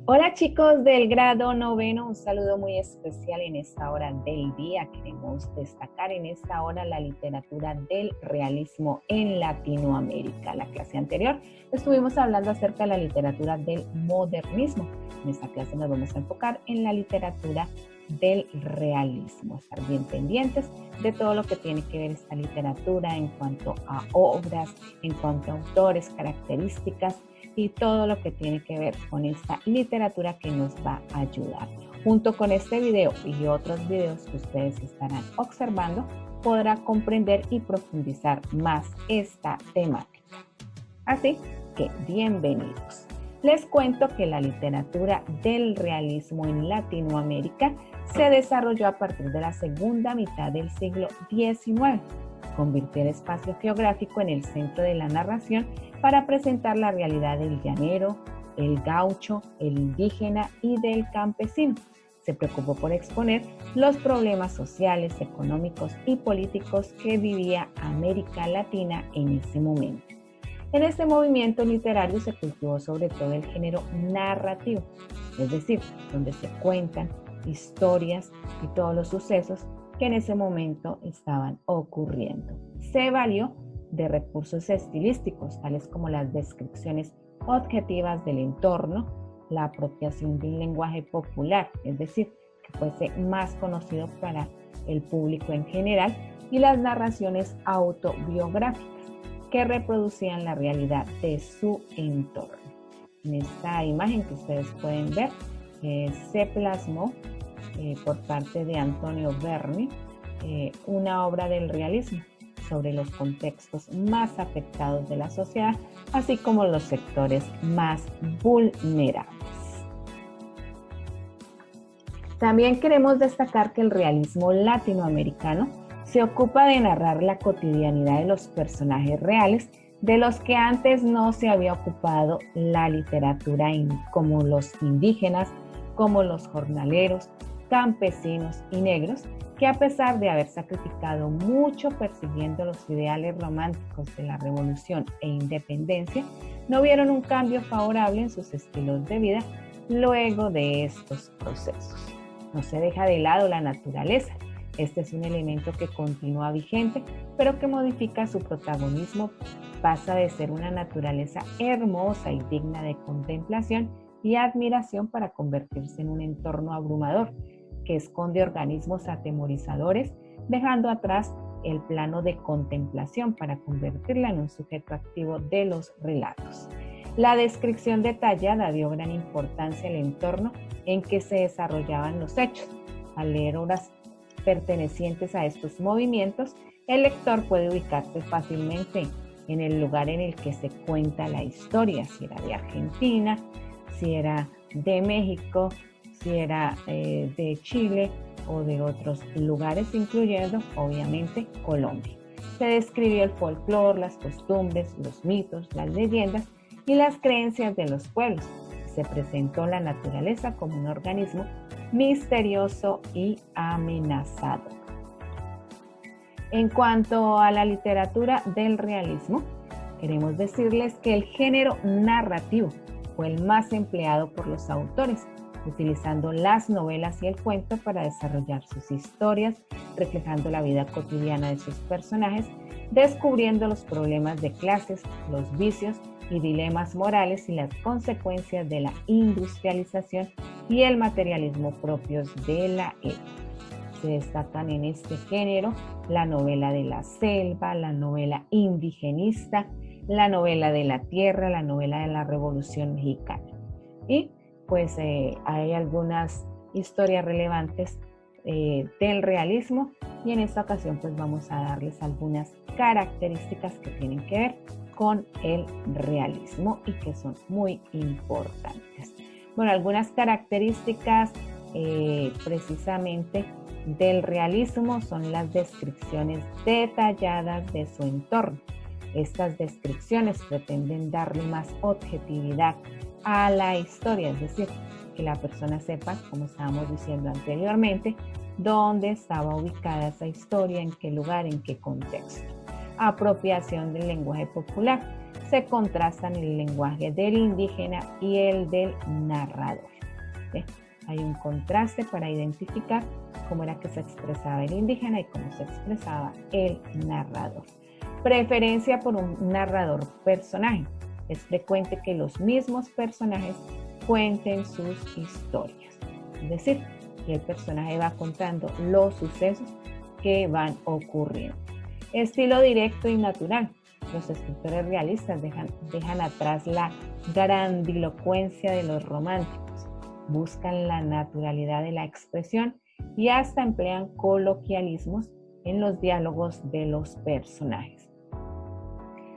Hola chicos del grado noveno, un saludo muy especial en esta hora del día. Queremos destacar en esta hora la literatura del realismo en Latinoamérica. La clase anterior estuvimos hablando acerca de la literatura del modernismo. En esta clase nos vamos a enfocar en la literatura del realismo. Estar bien pendientes de todo lo que tiene que ver esta literatura en cuanto a obras, en cuanto a autores, características y todo lo que tiene que ver con esta literatura que nos va a ayudar. Junto con este video y otros videos que ustedes estarán observando, podrá comprender y profundizar más esta temática. Así que bienvenidos. Les cuento que la literatura del realismo en Latinoamérica se desarrolló a partir de la segunda mitad del siglo XIX. Convirtió el espacio geográfico en el centro de la narración para presentar la realidad del llanero, el gaucho, el indígena y del campesino. Se preocupó por exponer los problemas sociales, económicos y políticos que vivía América Latina en ese momento. En este movimiento literario se cultivó sobre todo el género narrativo, es decir, donde se cuentan historias y todos los sucesos que en ese momento estaban ocurriendo. Se valió de recursos estilísticos, tales como las descripciones objetivas del entorno, la apropiación de un lenguaje popular, es decir, que fuese más conocido para el público en general, y las narraciones autobiográficas, que reproducían la realidad de su entorno. En esta imagen que ustedes pueden ver, se plasmó por parte de Antonio Berni una obra del realismo sobre los contextos más afectados de la sociedad, así como los sectores más vulnerables. También queremos destacar que el realismo latinoamericano se ocupa de narrar la cotidianidad de los personajes reales de los que antes no se había ocupado la literatura, como los indígenas, como los jornaleros, campesinos y negros, que a pesar de haber sacrificado mucho persiguiendo los ideales románticos de la revolución e independencia, no vieron un cambio favorable en sus estilos de vida luego de estos procesos. No se deja de lado la naturaleza. Este es un elemento que continúa vigente, pero que modifica su protagonismo. Pasa de ser una naturaleza hermosa y digna de contemplación y admiración para convertirse en un entorno abrumador que esconde organismos atemorizadores, dejando atrás el plano de contemplación para convertirla en un sujeto activo de los relatos. La descripción detallada dio gran importancia al entorno en que se desarrollaban los hechos. Al leer obras pertenecientes a estos movimientos, el lector puede ubicarse fácilmente en el lugar en el que se cuenta la historia, si era de Argentina, si era de México, si era de Chile o de otros lugares, incluyendo obviamente Colombia. Se describió el folclore, las costumbres, los mitos, las leyendas y las creencias de los pueblos. Se presentó la naturaleza como un organismo misterioso y amenazado. En cuanto a la literatura del realismo, queremos decirles que el género narrativo fue el más empleado por los autores, utilizando las novelas y el cuento para desarrollar sus historias, reflejando la vida cotidiana de sus personajes, descubriendo los problemas de clases, los vicios y dilemas morales y las consecuencias de la industrialización y el materialismo propios de la época. Se destacan en este género la novela de la selva, la novela indigenista, la novela de la tierra, la novela de la Revolución Mexicana. Y pues hay algunas historias relevantes del realismo, y en esta ocasión pues vamos a darles algunas características que tienen que ver con el realismo y que son muy importantes. Bueno, algunas características precisamente del realismo son las descripciones detalladas de su entorno. Estas descripciones pretenden darle más objetividad a la historia, es decir, que la persona sepa, como estábamos diciendo anteriormente, dónde estaba ubicada esa historia, en qué lugar, en qué contexto. Apropiación del lenguaje popular. se contrastan el lenguaje del indígena y el del narrador. ¿Sí? Hay un contraste para identificar cómo era que se expresaba el indígena y cómo se expresaba el narrador. Preferencia por un narrador personaje. Es frecuente que los mismos personajes cuenten sus historias. Es decir, que el personaje va contando los sucesos que van ocurriendo. Estilo directo y natural. Los escritores realistas dejan atrás la grandilocuencia de los románticos. Buscan la naturalidad de la expresión y hasta emplean coloquialismos en los diálogos de los personajes.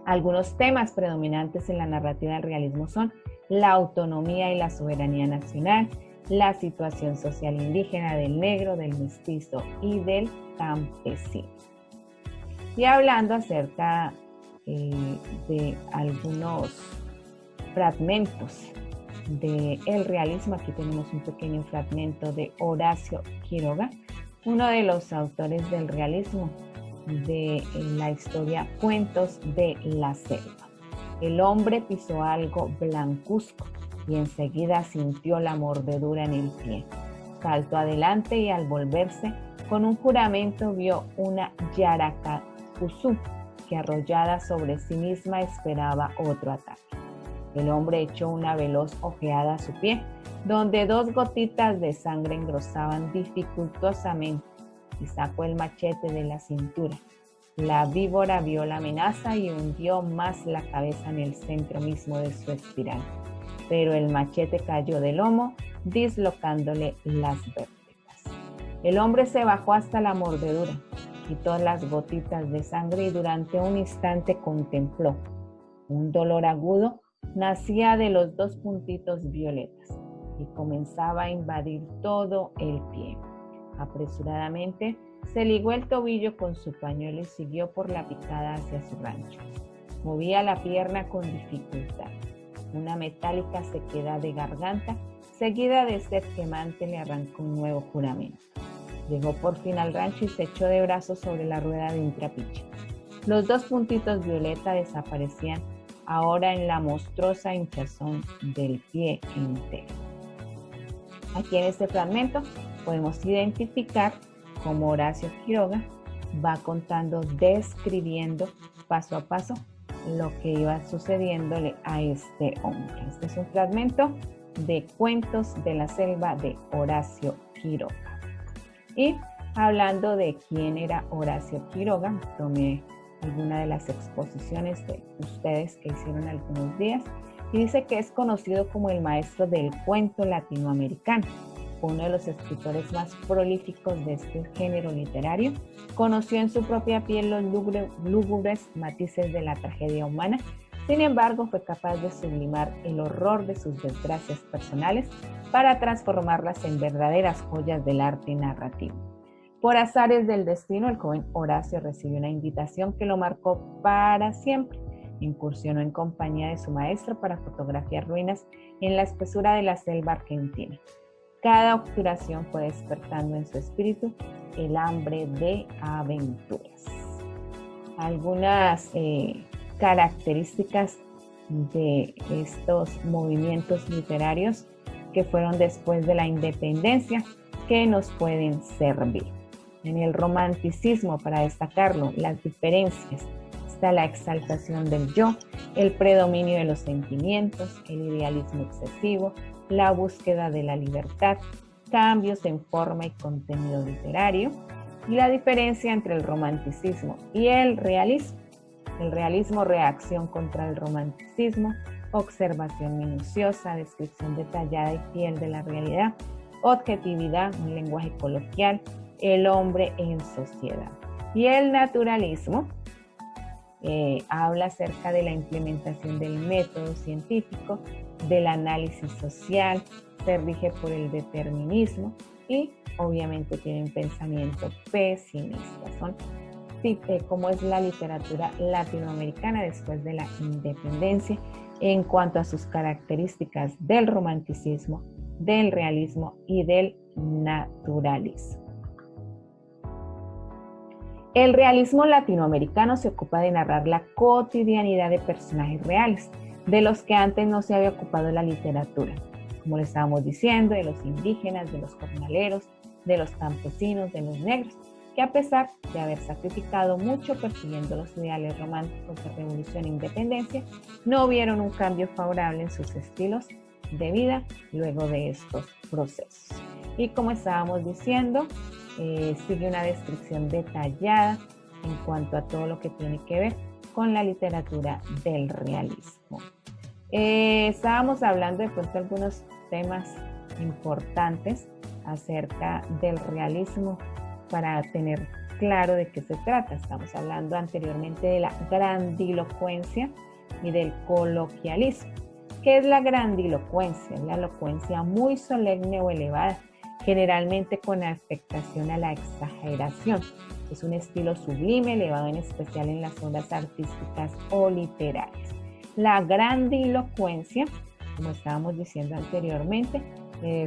Algunos temas predominantes en la narrativa del realismo son la autonomía y la soberanía nacional, la situación social indígena del negro, del mestizo y del campesino. Y hablando acerca de algunos fragmentos del realismo, aquí tenemos un pequeño fragmento de Horacio Quiroga, uno de los autores del realismo de la historia Cuentos de la Selva. El hombre pisó algo blancuzco y enseguida sintió la mordedura en el pie. Saltó adelante y al volverse, con un juramento vio una yaracuzú que arrollada sobre sí misma esperaba otro ataque. El hombre echó una veloz ojeada a su pie, donde 2 gotitas de sangre engrosaban dificultosamente, y sacó el machete de la cintura. La víbora vio la amenaza y hundió más la cabeza en el centro mismo de su espiral. Pero el machete cayó del lomo, dislocándole las vértebras. El hombre se bajó hasta la mordedura, quitó las gotitas de sangre y durante un instante contempló. Un dolor agudo nacía de los 2 puntitos violetas y comenzaba a invadir todo el pie. Apresuradamente se ligó el tobillo con su pañuelo y siguió por la picada hacia su rancho. Movía la pierna con dificultad. Una metálica sequedad de garganta, seguida de sed quemante, le arrancó un nuevo juramento. Llegó por fin al rancho y se echó de brazos sobre la rueda de un trapiche. Los 2 puntitos violeta desaparecían ahora en la monstruosa hinchazón del pie entero. Aquí en este fragmento podemos identificar cómo Horacio Quiroga va contando, describiendo paso a paso lo que iba sucediéndole a este hombre. Este es un fragmento de Cuentos de la Selva de Horacio Quiroga. Y hablando de quién era Horacio Quiroga, tomé alguna de las exposiciones de ustedes que hicieron algunos días y dice que es conocido como el maestro del cuento latinoamericano. Fue uno de los escritores más prolíficos de este género literario. Conoció en su propia piel los lúgubres matices de la tragedia humana. Sin embargo, fue capaz de sublimar el horror de sus desgracias personales para transformarlas en verdaderas joyas del arte narrativo. Por azares del destino, el joven Horacio recibió una invitación que lo marcó para siempre. Incursionó en compañía de su maestro para fotografiar ruinas en la espesura de la selva argentina. Cada obturación fue despertando en su espíritu el hambre de aventuras. Algunas características de estos movimientos literarios que fueron después de la independencia que nos pueden servir. En el romanticismo, para destacarlo, las diferencias, está la exaltación del yo, el predominio de los sentimientos, el idealismo excesivo, la búsqueda de la libertad, cambios en forma y contenido literario, y la diferencia entre el romanticismo y el realismo. El realismo, reacción contra el romanticismo, observación minuciosa, descripción detallada y fiel de la realidad, objetividad, un lenguaje coloquial, el hombre en sociedad. Y el naturalismo habla acerca de la implementación del método científico, del análisis social, se rige por el determinismo y obviamente tiene un pensamiento pesimista. Son como es la literatura latinoamericana después de la independencia en cuanto a sus características del romanticismo, del realismo y del naturalismo. El realismo latinoamericano se ocupa de narrar la cotidianidad de personajes reales, de los que antes no se había ocupado la literatura, como le estábamos diciendo, de los indígenas, de los jornaleros, de los campesinos, de los negros, que a pesar de haber sacrificado mucho persiguiendo los ideales románticos de revolución e independencia, no vieron un cambio favorable en sus estilos de vida luego de estos procesos. Y como estábamos diciendo, sigue una descripción detallada en cuanto a todo lo que tiene que ver con la literatura del realismo. Estábamos hablando de pronto algunos temas importantes acerca del realismo para tener claro de qué se trata. Estamos hablando anteriormente de la grandilocuencia y del coloquialismo. ¿Qué es la grandilocuencia? Es la elocuencia muy solemne o elevada, generalmente con afectación a la exageración. Es un estilo sublime, elevado en especial en las obras artísticas o literarias. La grandilocuencia, como estábamos diciendo anteriormente,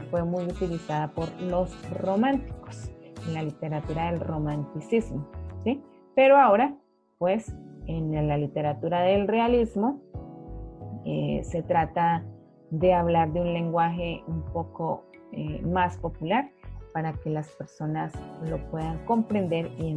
fue muy utilizada por los románticos en la literatura del romanticismo, ¿sí? Pero ahora, pues, en la literatura del realismo, se trata de hablar de un lenguaje un poco más popular para que las personas lo puedan comprender y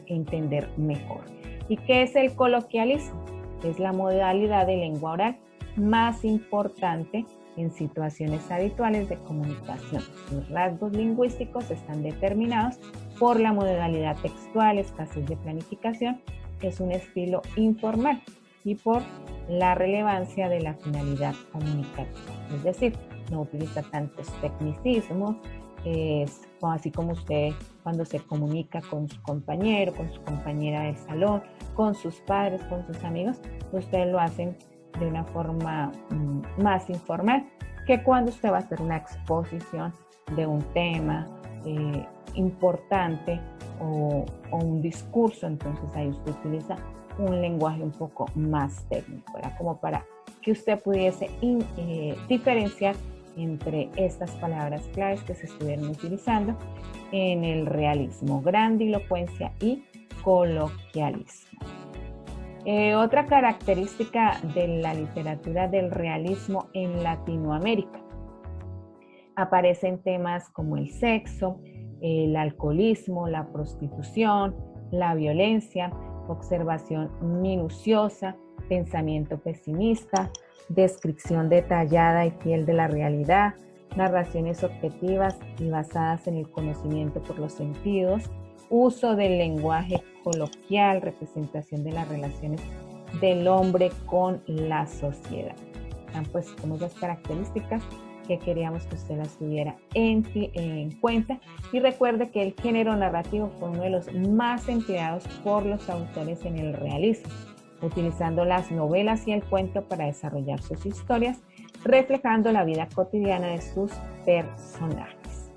entender mejor. ¿Y qué es el coloquialismo? Es la modalidad de lengua oral más importante en situaciones habituales de comunicación. Los rasgos lingüísticos están determinados por la modalidad textual, escasez de planificación, que es un estilo informal, y por la relevancia de la finalidad comunicativa. Es decir, no utiliza tantos tecnicismos, así como usted cuando se comunica con su compañero, con su compañera del salón, con sus padres, con sus amigos, ustedes lo hacen de una forma más informal que cuando usted va a hacer una exposición de un tema importante o un discurso. Entonces ahí usted utiliza un lenguaje un poco más técnico, era como para que usted pudiese diferenciar entre estas palabras claves que se estuvieron utilizando en el realismo: grandilocuencia y coloquialismo. Otra característica de la literatura del realismo en Latinoamérica: aparecen temas como el sexo, el alcoholismo, la prostitución, la violencia, observación minuciosa, pensamiento pesimista, descripción detallada y fiel de la realidad, narraciones objetivas y basadas en el conocimiento por los sentidos, uso del lenguaje coloquial, representación de las relaciones del hombre con la sociedad. Están pues como esas características que queríamos que usted las tuviera en cuenta. Y recuerde que el género narrativo fue uno de los más empleados por los autores en el realismo, utilizando las novelas y el cuento para desarrollar sus historias, reflejando la vida cotidiana de sus personajes.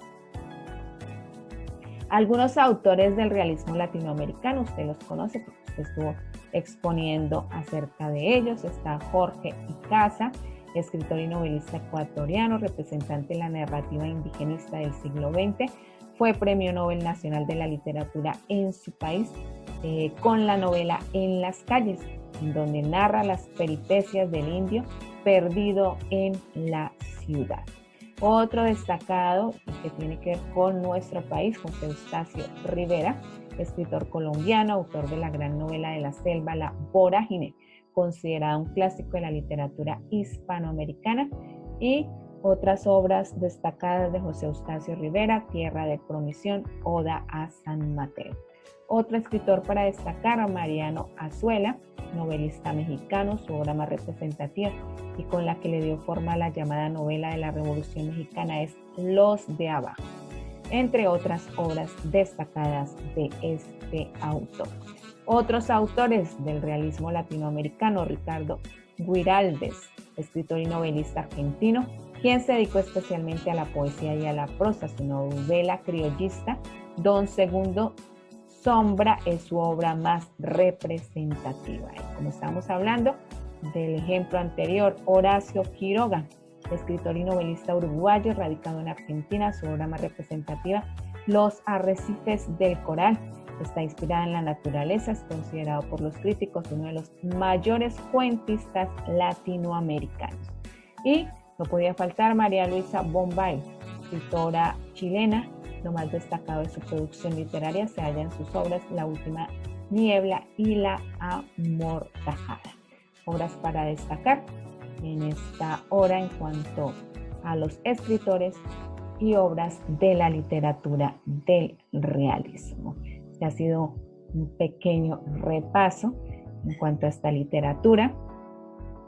Algunos autores del realismo latinoamericano, usted los conoce porque usted estuvo exponiendo acerca de ellos. Está Jorge Icaza, escritor y novelista ecuatoriano, representante de la narrativa indigenista del siglo XX. Fue Premio Nobel Nacional de la Literatura en su país con la novela En las calles, en donde narra las peripecias del indio perdido en la ciudad. Otro destacado que tiene que ver con nuestro país, José Eustacio Rivera, escritor colombiano, autor de la gran novela de la selva, La Vorágine, considerada un clásico de la literatura hispanoamericana. Y otras obras destacadas de José Eustacio Rivera: Tierra de Promisión, Oda a San Mateo. Otro escritor para destacar, Mariano Azuela, novelista mexicano. Su obra más representativa y con la que le dio forma a la llamada novela de la Revolución Mexicana es Los de Abajo, entre otras obras destacadas de este autor. Otros autores del realismo latinoamericano: Ricardo Guiraldes, escritor y novelista argentino, quien se dedicó especialmente a la poesía y a la prosa. Su novela criollista, Don Segundo Sombra, es su obra más representativa. Y como estamos hablando del ejemplo anterior, Horacio Quiroga, escritor y novelista uruguayo radicado en Argentina, su obra más representativa, Los arrecifes del coral. Está inspirada en la naturaleza, es considerado por los críticos uno de los mayores cuentistas latinoamericanos. Y no podía faltar María Luisa Bombay, escritora chilena. Lo más destacado de su producción literaria se halla en sus obras La última niebla y La amortajada. Obras para destacar en esta hora en cuanto a los escritores y obras de la literatura del realismo. Este ha sido un pequeño repaso en cuanto a esta literatura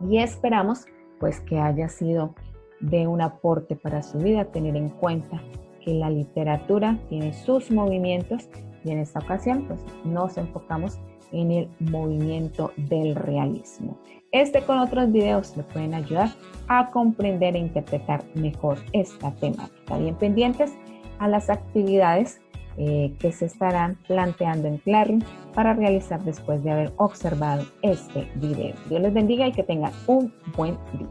y esperamos pues que haya sido de un aporte para su vida, tener en cuenta que la literatura tiene sus movimientos y en esta ocasión pues nos enfocamos en el movimiento del realismo. Con otros videos le pueden ayudar a comprender e interpretar mejor esta temática. Bien pendientes a las actividades que se estarán planteando en Classroom para realizar después de haber observado este video. Dios les bendiga y que tengan un buen día.